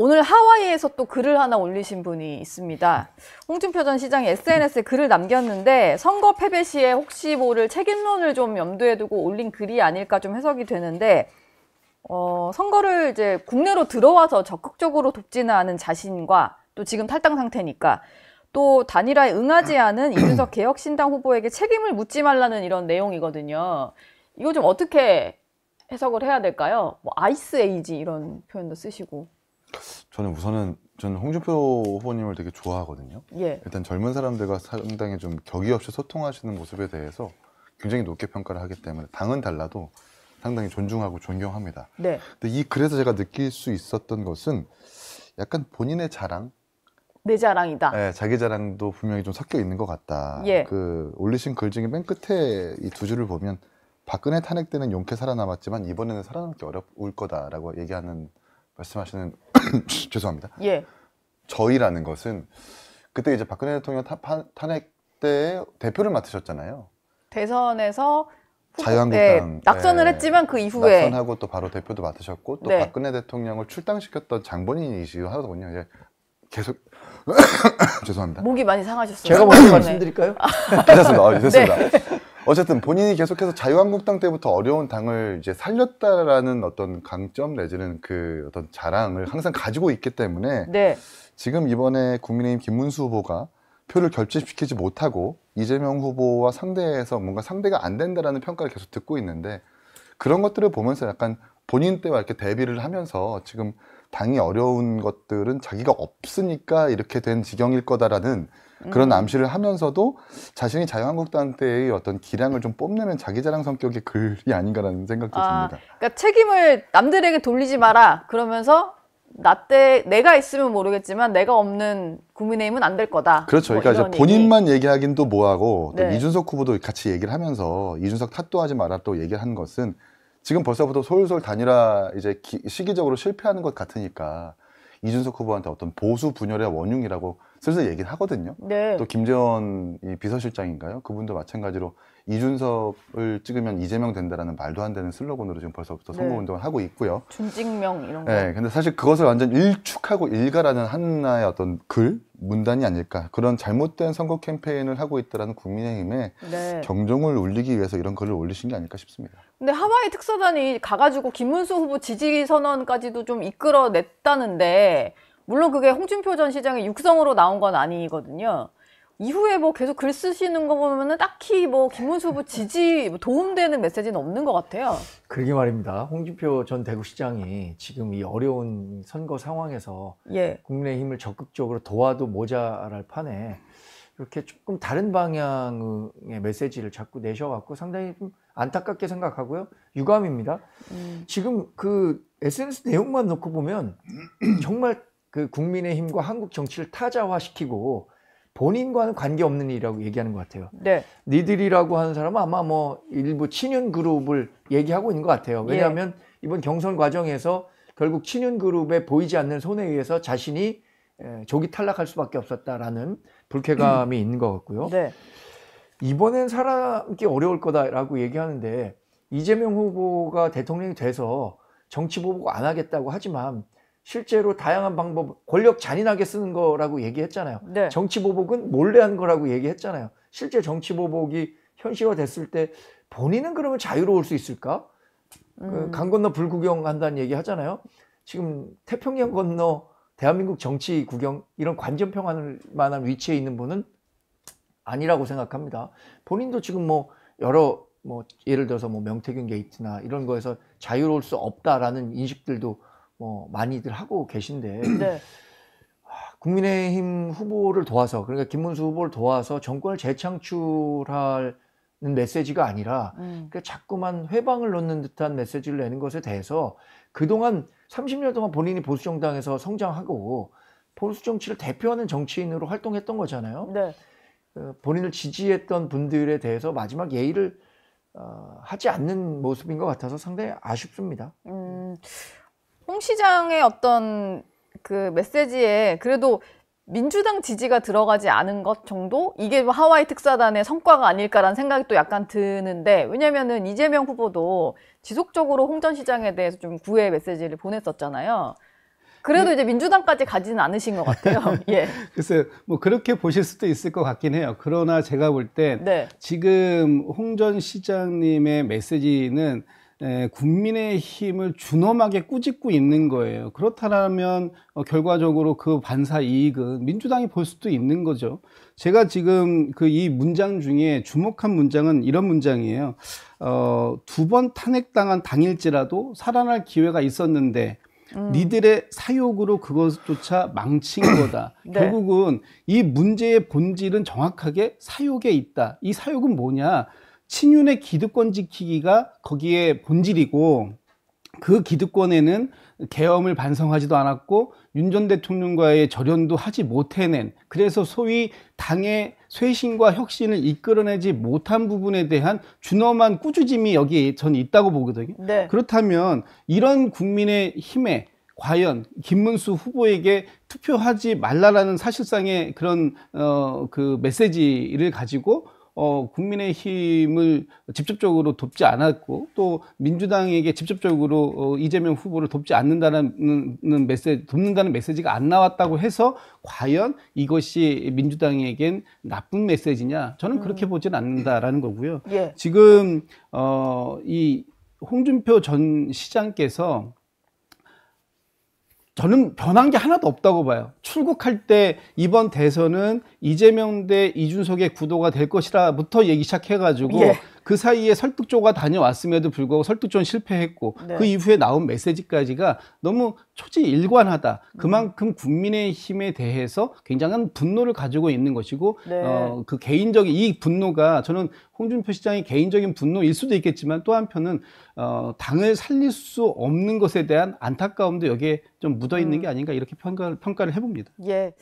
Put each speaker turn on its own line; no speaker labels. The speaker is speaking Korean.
오늘 하와이에서 또 글을 하나 올리신 분이 있습니다. 홍준표 전 시장이 SNS에 글을 남겼는데 선거 패배 시에 혹시 모를 책임론을 좀 염두에 두고 올린 글이 아닐까 좀 해석이 되는데 선거를 이제 국내로 들어와서 적극적으로 돕지는 않은 자신과 또 지금 탈당 상태니까 또 단일화에 응하지 않은 이준석 개혁신당 후보에게 책임을 묻지 말라는 이런 내용이거든요. 이거 좀 어떻게 해석을 해야 될까요? 뭐 아이스 에이지 이런 표현도 쓰시고.
저는 홍준표 후보님을 되게 좋아하거든요.
예.
일단 젊은 사람들과 상당히 좀 격의 없이 소통하시는 모습에 대해서 굉장히 높게 평가를 하기 때문에 당은 달라도 상당히 존중하고 존경합니다.
네.
근데 이 글에서 제가 느낄 수 있었던 것은 약간 본인의 자랑,
내 자랑이다.
네, 자기 자랑도 분명히 좀 섞여 있는 것 같다.
예.
그 올리신 글 중에 맨 끝에 이 두 줄을 보면 박근혜 탄핵 때는 용케 살아남았지만 이번에는 살아남기 어려울 거다라고 얘기하는 말씀하시는 죄송합니다.
예.
저희라는 것은 그때 이제 박근혜 대통령 탄핵 때 대표를 맡으셨잖아요.
대선에서
자유한국당
네, 낙선을 했지만 그 이후에
낙선하고 또 바로 대표도 맡으셨고 또
네.
박근혜 대통령을 출당시켰던 장본인이시기도 하거든요. 이제 계속 죄송합니다.
목이 많이 상하셨어요.
제가 먼저 말씀드릴까요?
괜찮습니다. 됐습니다.
네.
어쨌든 본인이 계속해서 자유한국당 때부터 어려운 당을 이제 살렸다라는 어떤 강점 내지는 그 어떤 자랑을 항상 가지고 있기 때문에
네.
지금 이번에 국민의힘 김문수 후보가 표를 결집시키지 못하고 이재명 후보와 상대해서 뭔가 상대가 안 된다라는 평가를 계속 듣고 있는데 그런 것들을 보면서 약간 본인 때와 이렇게 대비를 하면서 지금 당이 어려운 것들은 자기가 없으니까 이렇게 된 지경일 거다라는 그런 암시를 하면서도 자신이 자유한국당 때의 어떤 기량을 좀 뽐내는 자기 자랑 성격의 글이 아닌가라는 생각도 듭니다.
그러니까 책임을 남들에게 돌리지 마라. 그러면서 내가 있으면 모르겠지만 내가 없는 국민의힘은 안 될 거다.
그렇죠.
뭐
그러니까 이제 본인만
얘기.
얘기하긴 또 뭐하고 또
네.
이준석 후보도 같이 얘기를 하면서 이준석 탓도 하지 마라 또 얘기한 것은 지금 벌써부터 솔솔 단일화 이제 시기적으로 실패하는 것 같으니까 이준석 후보한테 어떤 보수 분열의 원흉이라고 슬슬 얘기를 하거든요.
네.
또 김재원 이 비서실장인가요? 그분도 마찬가지로 이준석을 찍으면 이재명 된다라는 말도 안 되는 슬로건으로 지금 벌써부터
네.
선거운동을 하고 있고요.
준직명 이런 거.
네, 근데 사실 그것을 완전 일축하고 일가라는 하나의 어떤 문단이 아닐까. 그런 잘못된 선거 캠페인을 하고 있다라는 국민의힘의
네.
경종을 울리기 위해서 이런 글을 올리신 게 아닐까 싶습니다.
근데 하와이 특사단이 가가지고 김문수 후보 지지 선언까지도 좀 이끌어냈다는데 물론 그게 홍준표 전 시장의 육성으로 나온 건 아니거든요. 이후에 뭐 계속 글 쓰시는 거 보면은 딱히 뭐 김문수 후보 지지 도움되는 메시지는 없는 것 같아요.
그러게 말입니다. 홍준표 전 대구시장이 지금 이 어려운 선거 상황에서
예.
국민의힘을 적극적으로 도와도 모자랄 판에 이렇게 조금 다른 방향의 메시지를 자꾸 내셔갖고 상당히 좀 안타깝게 생각하고요. 유감입니다. 지금 그 SNS 내용만 놓고 보면 정말 그 국민의힘과 한국 정치를 타자화시키고 본인과는 관계없는 일이라고 얘기하는 것 같아요.
네.
니들이라고 하는 사람은 아마 뭐 일부 친윤 그룹을 얘기하고 있는 것 같아요. 왜냐하면 이번 경선 과정에서 결국 친윤 그룹에 보이지 않는 손에 의해서 자신이 조기 탈락할 수밖에 없었다라는 불쾌감이 있는 것 같고요.
네.
이번엔 살아남기 어려울 거다라고 얘기하는데 이재명 후보가 대통령이 돼서 정치 보복 안 하겠다고 하지만 실제로 다양한 방법, 권력 잔인하게 쓰는 거라고 얘기했잖아요.
네.
정치 보복은 몰래 한 거라고 얘기했잖아요. 실제 정치 보복이 현실화됐을 때 본인은 그러면 자유로울 수 있을까? 강 건너 불구경 한다는 얘기 하잖아요. 지금 태평양 건너 대한민국 정치 구경 이런 관전평할 만한 위치에 있는 분은 아니라고 생각합니다. 본인도 지금 뭐 여러 예를 들어서 뭐 명태균 게이트나 이런 거에서 자유로울 수 없다라는 인식들도 뭐 많이들 하고 계신데
네.
국민의힘 후보를 도와서 그러니까 김문수 후보를 도와서 정권을 재창출하는 메시지가 아니라 그러니까 자꾸만 회방을 놓는 듯한 메시지를 내는 것에 대해서 그동안 30년 동안 본인이 보수정당에서 성장하고 보수 정치를 대표하는 정치인으로 활동했던 거잖아요.
네.
본인을 지지했던 분들에 대해서 마지막 예의를 하지 않는 모습인 것 같아서 상당히 아쉽습니다.
홍 시장의 어떤 그 메시지에 그래도 민주당 지지가 들어가지 않은 것 정도? 이게 하와이 특사단의 성과가 아닐까라는 생각이 또 약간 드는데 왜냐면은 이재명 후보도 지속적으로 홍 전 시장에 대해서 좀 구애 메시지를 보냈었잖아요. 그래도 이제 민주당까지 가지는 않으신 것 같아요. 예.
글쎄요, 뭐 그렇게 보실 수도 있을 것 같긴 해요. 그러나 제가 볼 땐
네.
지금 홍 전 시장님의 메시지는 국민의힘을 준엄하게 꾸짖고 있는 거예요. 그렇다면 결과적으로 그 반사 이익은 민주당이 볼 수도 있는 거죠. 제가 지금 그 이 문장 중에 주목한 문장은 이런 문장이에요. 2번 탄핵당한 당일지라도 살아날 기회가 있었는데 니들의 사욕으로 그것조차 망친 거다.
네.
결국은 이 문제의 본질은 정확하게 사욕에 있다. 이 사욕은 뭐냐? 친윤의 기득권 지키기가 거기에 본질이고, 그 기득권에는 계엄을 반성하지도 않았고 윤 전 대통령과의 절연도 하지 못해낸, 그래서 소위 당의 쇄신과 혁신을 이끌어내지 못한 부분에 대한 준엄한 꾸짖음이 여기에 저는 있다고 보거든요.
네.
그렇다면 이런 국민의힘에 과연 김문수 후보에게 투표하지 말라라는 사실상의 그런 그 메시지를 가지고 국민의힘을 직접적으로 돕지 않았고, 또 민주당에게 직접적으로 이재명 후보를 돕지 않는다는 메시지, 돕는다는 메시지가 안 나왔다고 해서 과연 이것이 민주당에겐 나쁜 메시지냐? 저는 그렇게 보지는 않는다라는 거고요.
예.
지금 이 홍준표 전 시장께서 저는 변한 게 하나도 없다고 봐요. 출국할 때 이번 대선은 이재명 대 이준석의 구도가 될 것이라부터 얘기 시작해가지고
예.
그 사이에 설득조가 다녀왔음에도 불구하고 설득조는 실패했고,
네.
그 이후에 나온 메시지까지가 너무 초지일관하다. 그만큼 국민의힘에 대해서 굉장한 분노를 가지고 있는 것이고,
네.
그 개인적인 이 분노가, 저는 홍준표 시장의 개인적인 분노일 수도 있겠지만 또 한편은 당을 살릴 수 없는 것에 대한 안타까움도 여기에 좀 묻어 있는 게 아닌가, 이렇게 평가를 해봅니다.
예.